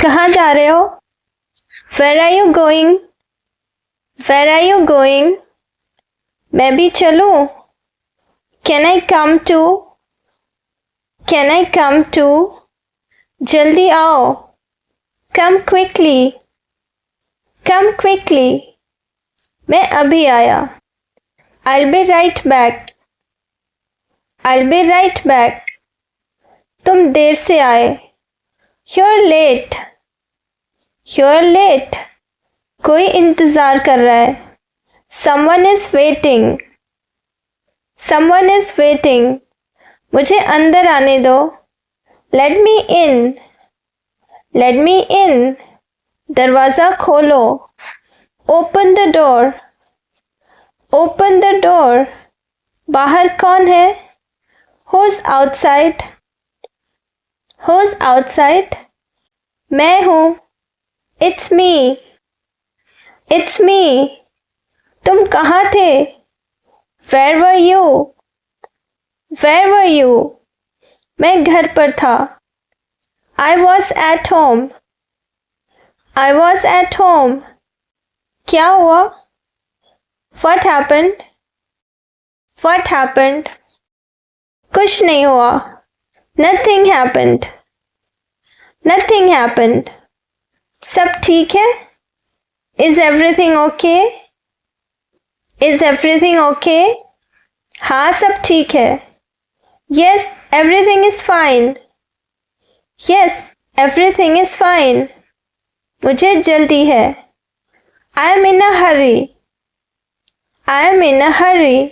कहाँ जा रहे हो? Where are you going? Where are you going? मैं भी चलूं? Can I come too? Can I come too? जल्दी आओ. Come quickly. Come quickly. मैं अभी आया. I'll be right back. I'll be right back. तुम देर से आए. You're late. You're late. कोई इंतज़ार कर रहा है. Someone is waiting. Someone is waiting. मुझे अंदर आने दो. Let me in. Let me in. दरवाज़ा खोलो. Open the door. Open the door. बाहर कौन है? Who's outside? Who's outside? मैं हूँ. It's me. It's me. तुम कहाँ थे? Where were you? Where were you? मैं घर पर था. I was at home. I was at home. क्या हुआ? What happened? What happened? कुछ नहीं हुआ. Nothing happened. Nothing happened. सब ठीक है? Is everything okay? Is everything okay? हाँ सब ठीक है. Yes, everything is fine. Yes, everything is fine. मुझे जल्दी है. I am in a hurry. I am in a hurry.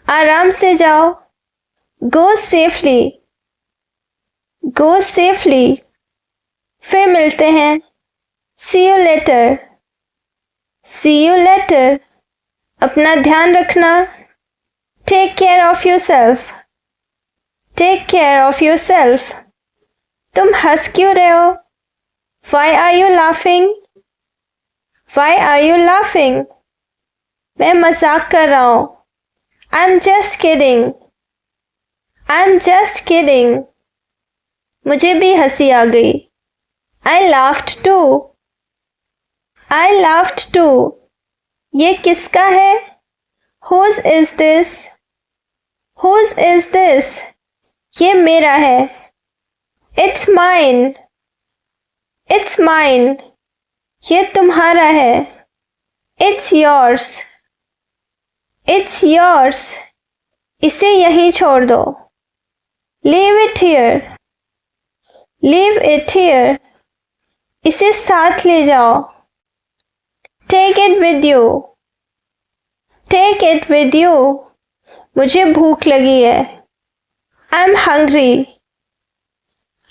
आराम से जाओ. Go safely. Go safely. फिर मिलते हैं. See you later. See you later. अपना ध्यान रखना. Take care of yourself. Take care of yourself. तुम हंस क्यों रहे हो? Why are you laughing? Why are you laughing? मैं मजाक कर रहा हूँ. I'm just kidding. I'm just kidding. मुझे भी हंसी आ गई. I laughed too. I laughed too. ये किसका है? Whose is this? Whose is this? ये मेरा है. It's mine. It's mine. ये तुम्हारा है. It's yours. It's yours. इसे यहीं छोड़ दो. Leave it here. Leave it here. इसे साथ ले जाओ. Take it with you. Take it with you. मुझे भूख लगी है. I'm hungry.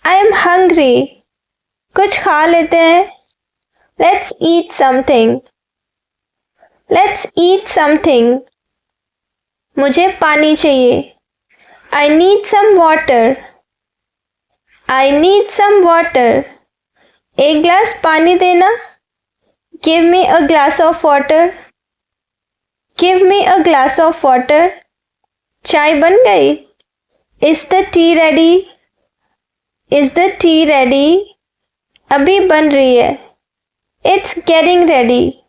I'm hungry. कुछ खा लेते हैं. Let's eat something. Let's eat something. मुझे पानी चाहिए. I need some water. I need some water. एक ग्लास पानी देना. Give me a glass of water. Give me a glass of water. चाय बन गई. Is the tea ready? Is the tea ready? अभी बन रही है. It's getting ready.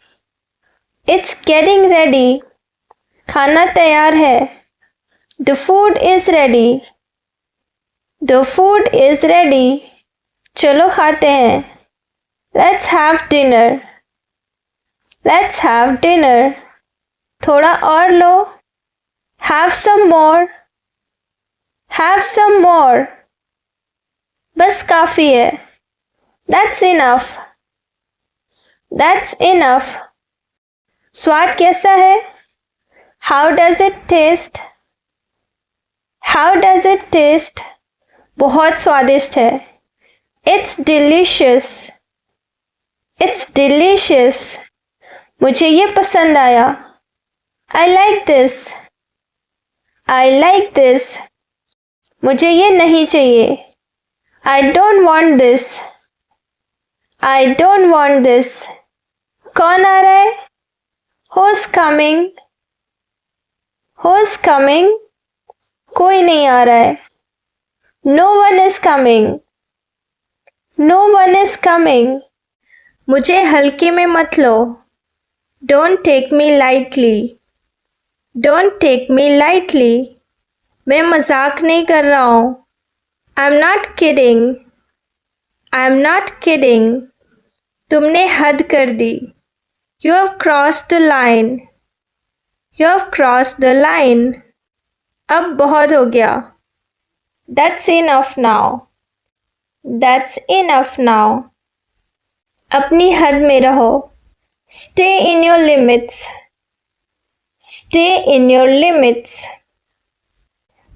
It's getting ready. खाना तैयार है. The food is ready. The food is ready. चलो खाते हैं. Let's have dinner. Let's have dinner. थोड़ा और लो. Have some more. Have some more. बस काफी है. That's enough. That's enough. स्वाद कैसा है? How does it taste? How does it taste? बहुत स्वादिष्ट है. It's delicious. It's delicious. मुझे ये पसंद आया. I like this. I like this. मुझे ये नहीं चाहिए. I don't want this. I don't want this. कौन आ रहा है? Who's coming? Who's coming? कोई नहीं आ रहा है. No one is coming. No one is coming. मुझे हल्के में मत लो. Don't take me lightly. Don't take me lightly. मैं मजाक नहीं कर रहा हूँ. I'm not kidding. I'm not kidding. तुमने हद कर दी. You have crossed the line. You have crossed the line. अब बहुत हो गया. That's enough now. That's enough now. अपनी हद में रहो. Stay in your limits. Stay in your limits.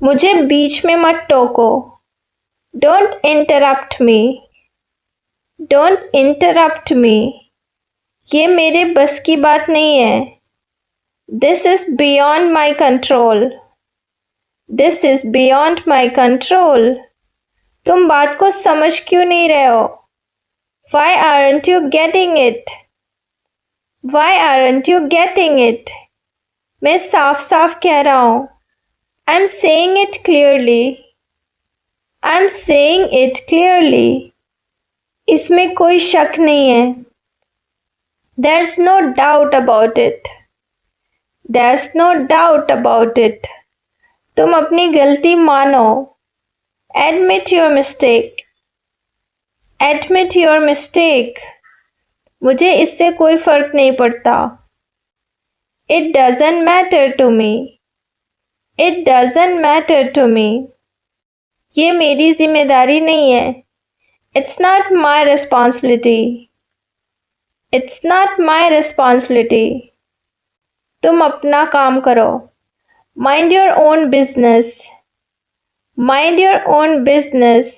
मुझे बीच में मत टोको. Don't interrupt me. Don't interrupt me. ये मेरे बस की बात नहीं है. This is beyond my control. This is beyond my control. तुम बात को समझ क्यों नहीं रहे हो? Why aren't you getting it? Why aren't you getting it? मैं साफ साफ कह रहा हूँ. I'm saying it clearly. I'm saying it clearly. इसमें कोई शक नहीं है. There's no doubt about it. There's no doubt about it. तुम अपनी गलती मानो. Admit your mistake. Admit your mistake. मुझे इससे कोई फर्क नहीं पड़ता. It doesn't matter to me. It doesn't matter to me. ये मेरी जिम्मेदारी नहीं है. It's not my responsibility. It's not my responsibility. तुम अपना काम करो. Mind your own business. Mind your own business.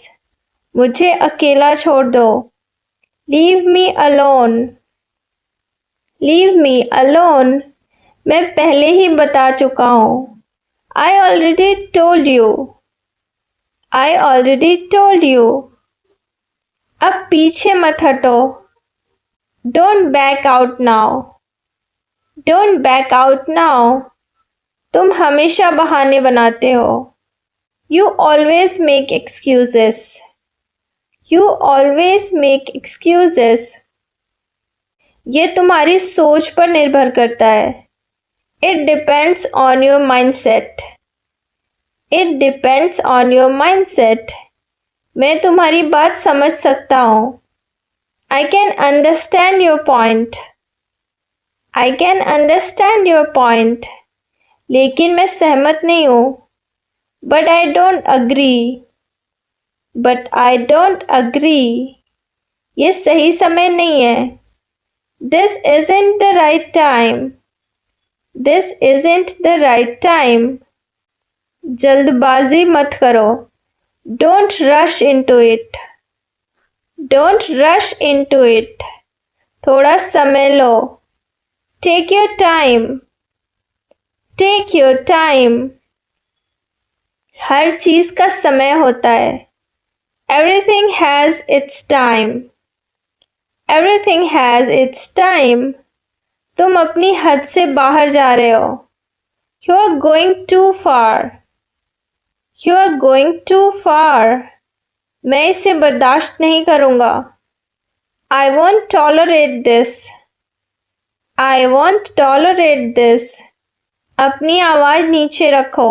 मुझे अकेला छोड़ दो. Leave me alone. Leave me alone. मैं पहले ही बता चुका हूँ. I already told you. I already told you. अब पीछे मत हटो. Don't back out now. Don't back out now. तुम हमेशा बहाने बनाते हो. You always make excuses. You always make excuses. ये तुम्हारी सोच पर निर्भर करता है. It depends on your mindset. It depends on your mindset. मैं तुम्हारी बात समझ सकता हूँ. I can understand your point. I can understand your point. लेकिन मैं सहमत नहीं हूँ. But I don't agree. But I don't agree. ये सही समय नहीं है. This isn't the right time. This isn't the right time. जल्दबाजी मत करो. Don't rush into it. Don't rush into it. थोड़ा समय लो. Take your time. Take your time. हर चीज का समय होता है. Everything has its time. Everything has its time. तुम अपनी हद से बाहर जा रहे हो. You are going too far. You are going too far. मैं इसे बर्दाश्त नहीं करूँगा. I won't tolerate this. I won't tolerate this. अपनी आवाज़ नीचे रखो.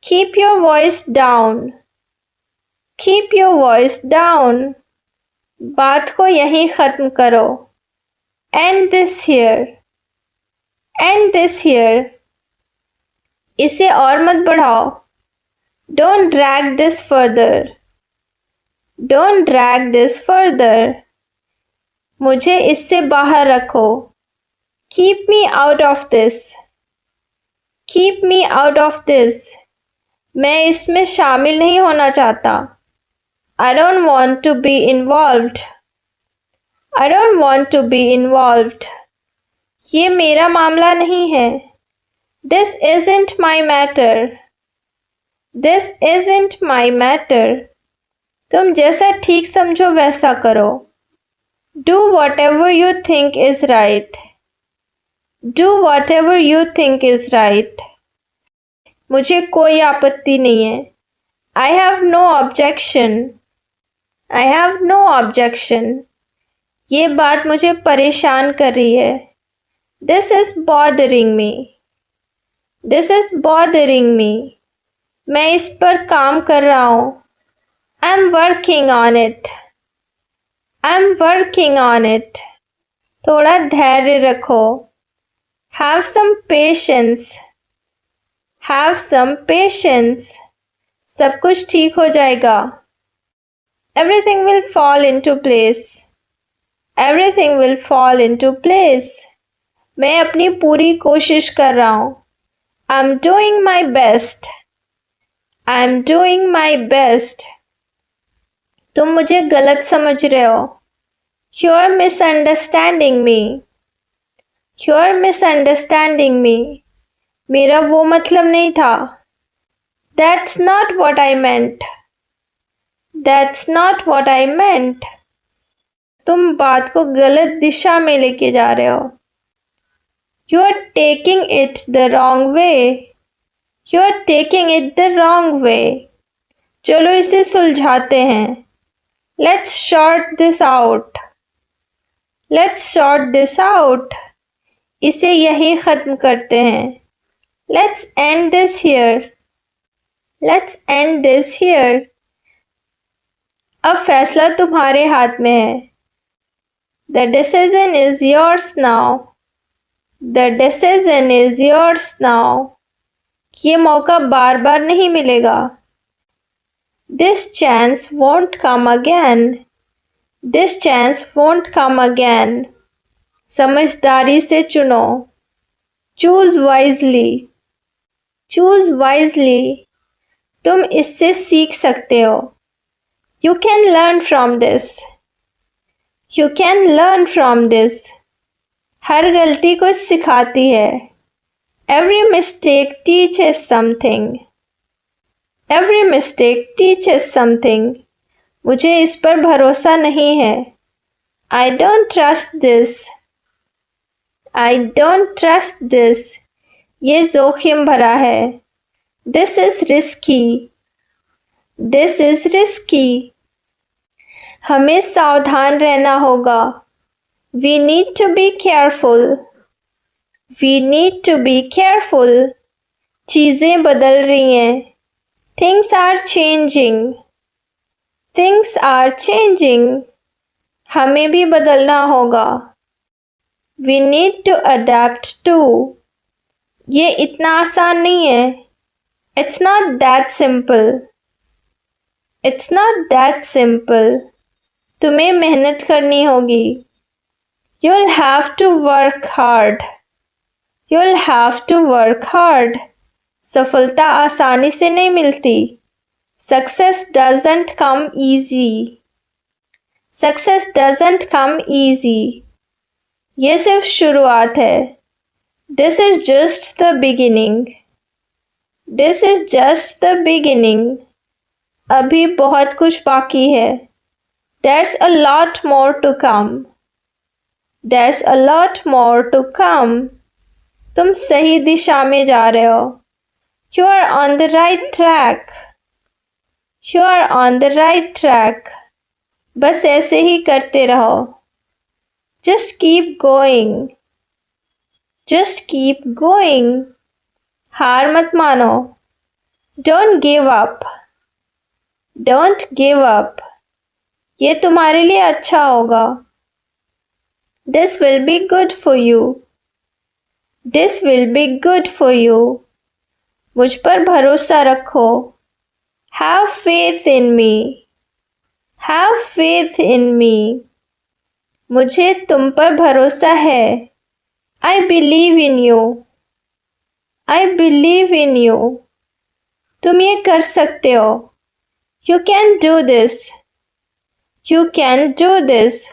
Keep your voice down. Keep your voice down. बात को यहीं ख़त्म करो. End this here. End this here. इसे और मत बढ़ाओ. Don't drag this further. Don't drag this further. मुझे इससे बाहर रखो. Keep me out of this. Keep me out of this. मैं इसमें शामिल नहीं होना चाहता. I don't want to be involved. I don't want to be involved. ये मेरा मामला नहीं है. This isn't my matter. This isn't my matter. तुम जैसा ठीक समझो वैसा करो. Do whatever you think is right. Do whatever you think is right. मुझे कोई आपत्ति नहीं है. I have no objection. I have no objection. ये बात मुझे परेशान कर रही है. This is bothering me. This is bothering me. मैं इस पर काम कर रहा हूँ. I'm working on it. I'm working on it. थोड़ा धैर्य रखो. Have some patience. Have some patience. सब कुछ ठीक हो जाएगा. Everything will fall into place. Everything will fall into place. मैं अपनी पूरी कोशिश कर रहा हूँ. I'm doing my best. I'm doing my best. तुम मुझे गलत समझ रहे हो. You're misunderstanding me. You're misunderstanding me. मेरा वो मतलब नहीं था. That's not what I meant. That's not what I meant. तुम बात को गलत दिशा में लेके जा रहे हो. You're taking it the wrong way. You're taking it the wrong way. चलो इसे सुलझाते हैं. Let's sort this out. Let's sort this out. इसे यहीं ख़त्म करते हैं. Let's end this here. Let's end this here. अब फैसला तुम्हारे हाथ में है. The decision is yours now. The decision is yours now. ये मौका बार बार नहीं मिलेगा. This chance won't come again. This chance won't come again. समझदारी से चुनो. Choose wisely. Choose wisely. तुम इससे सीख सकते हो. You can learn from this. You can learn from this. हर गलती कुछ सिखाती है. Every mistake teaches something. Every mistake teaches something. मुझे इस पर भरोसा नहीं है. I don't trust this. I don't trust this. ये जोखिम भरा है. This is risky. This is risky. हमें सावधान रहना होगा. We need to be careful. We need to be careful. चीज़ें बदल रही हैं. Things are changing. Things are changing. हमें भी बदलना होगा. We need to adapt too. ये इतना आसान नहीं है. It's not that simple. It's not that simple. तुम्हें मेहनत करनी होगी. You'll have to work hard. You'll have to work hard. सफलता आसानी से नहीं मिलती. Success doesn't come easy. Success doesn't come easy. ये सिर्फ शुरुआत है. This is just the beginning. This is just the beginning. अभी बहुत कुछ बाकी है. There's a lot more to come. There's a lot more to come. तुम सही दिशा में जा रहे हो. You are on the right track. You are on the right track. बस ऐसे ही करते रहो. Just keep going. Just keep going. हार मत मानो. Don't give up. Don't give up. ये तुम्हारे लिए अच्छा होगा. This will be good for you. This will be good for you. मुझ पर भरोसा रखो. Have faith in me. Have faith in me. मुझे तुम पर भरोसा है. I believe in you. I believe in you. तुम ये कर सकते हो. You can do this. You can do this.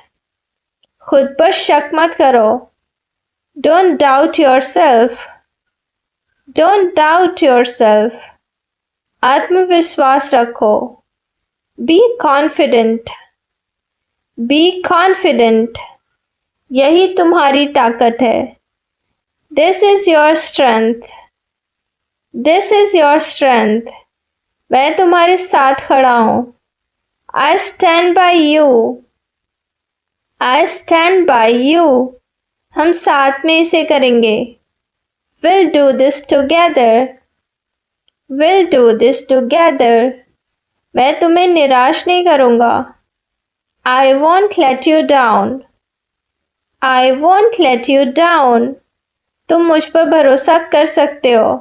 खुद पर शक मत करो. Don't doubt yourself. Don't doubt yourself. आत्मविश्वास रखो. Be confident. Be confident. यही तुम्हारी ताकत है. This is your strength. This is your strength. मैं तुम्हारे साथ खड़ा हूँ. I stand by you. I stand by you. हम साथ में इसे करेंगे. We'll do this together. We'll do this together. मैं तुम्हें निराश नहीं करूँगा. I won't let you down. I won't let you down. तुम मुझ पर भरोसा कर सकते हो.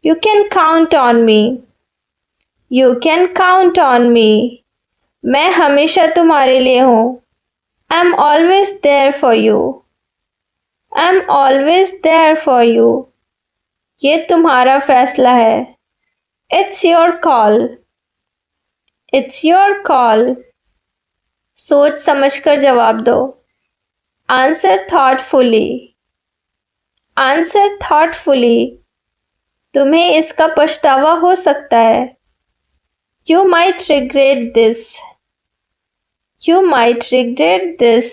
You can count on me. You can count on me. मैं हमेशा तुम्हारे लिए हूँ. I'm always there for you. I'm always there for you. ये तुम्हारा फैसला है. It's your call. It's your call. सोच समझकर जवाब दो. Answer thoughtfully. Answer thoughtfully. तुम्हें इसका पछतावा हो सकता है. You might regret this. You might regret this.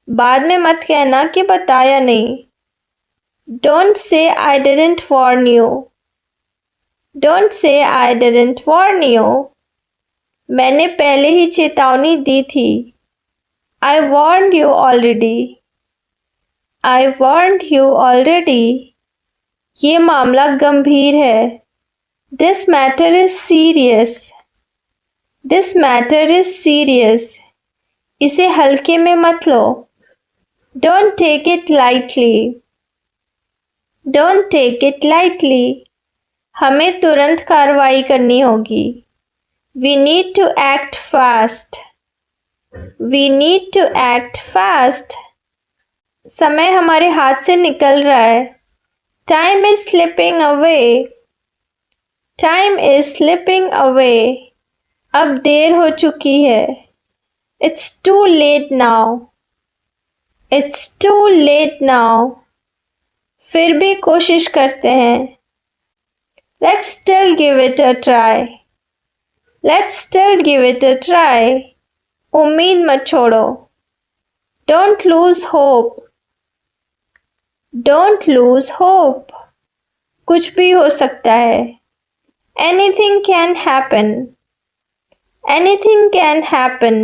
बाद में मत कहना कि बताया नहीं. Don't say I didn't warn you. Don't say I didn't warn you. मैंने पहले ही चेतावनी दी थी. I warned you already. I warned you already. ये मामला गंभीर है. This matter is serious. This matter is serious. इसे हल्के में मत लो. Don't take it lightly. Don't take it lightly. हमें तुरंत कार्रवाई करनी होगी. We need to act fast. We need to act fast. समय हमारे हाथ से निकल रहा है. Time is slipping away. Time is slipping away. अब देर हो चुकी है. It's too late now. It's too late now. फिर भी कोशिश करते हैं. Let's still give it a try. Let's still give it a try. उम्मीद मत छोड़ो. Don't lose hope. Don't lose hope. कुछ भी हो सकता है. Anything can happen. Anything can happen.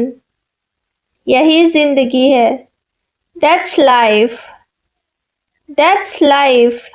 यही जिंदगी है. That's life. That's life.